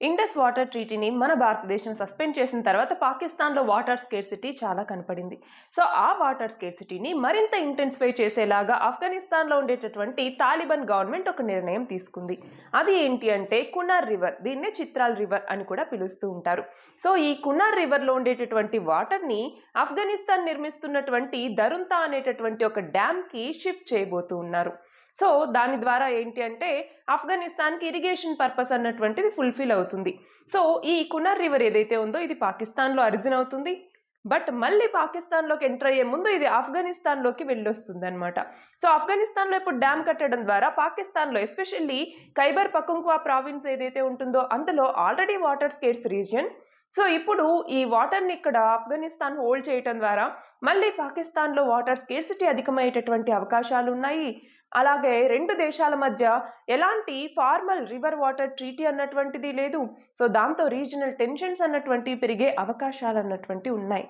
Indus water ట్రీటీని మన భారతదేశం suspend చేసిన తర్వాత పాకిస్తాన్లో వాటర్ స్కేర్సిటీ చాలా కనపడింది. సో ఆ వాటర్ స్కేర్సిటీని మరింత ఇంటెన్సిఫై చేసేలాగా ఆఫ్ఘనిస్తాన్లో ఉండేటటువంటి తాలిబాన్ గవర్నమెంట్ ఒక నిర్ణయం తీసుకుంది. అది ఏంటి అంటే కునార్ రివర్, దీన్నే చిత్రాల్ రివర్ అని కూడా పిలుస్తూ ఉంటారు. సో ఈ కునార్ రివర్లో ఉండేటటువంటి వాటర్ని ఆఫ్ఘనిస్తాన్ నిర్మిస్తున్నటువంటి దరుంతా అనేటటువంటి ఒక డ్యామ్కి షిఫ్ట్ చేయబోతూ ఉన్నారు. సో దాని ద్వారా ఏంటి అంటే ఆఫ్ఘనిస్తాన్కి ఇరిగేషన్ పర్పస్ అన్నటువంటిది ఫుల్ఫిల్ అవుతుంది. సో ఈ కునార్ రివర్ ఏదైతే ఉందో ఇది పాకిస్తాన్లో అరిజిన్ అవుతుంది. బట్ మళ్ళీ పాకిస్తాన్లోకి ఎంటర్ అయ్యే ముందు ఇది ఆఫ్ఘనిస్తాన్లోకి వెళ్ళొస్తుంది అనమాట. సో ఆఫ్ఘనిస్తాన్లో ఇప్పుడు డ్యామ్ కట్టడం ద్వారా పాకిస్తాన్లో ఎస్పెషల్లీ ఖైబర్ పకుంక్వా ప్రావిన్స్ ఏదైతే ఉంటుందో అందులో already water scares region. So ఇప్పుడు ఈ వాటర్ని ఇక్కడ ఆఫ్ఘనిస్తాన్ హోల్డ్ చేయటం ద్వారా మళ్ళీ పాకిస్తాన్లో వాటర్ స్కేర్సిటీ అధికమయ్యేటటువంటి అవకాశాలు ఉన్నాయి. అలాగే రెండు దేశాల మధ్య ఎలాంటి ఫార్మల్ రివర్ వాటర్ ట్రీటీ అన్నటువంటిది లేదు. సో దాంతో రీజనల్ టెన్షన్స్ అన్నటువంటివి పెరిగే అవకాశాలు అన్నటువంటివి ఉన్నాయి.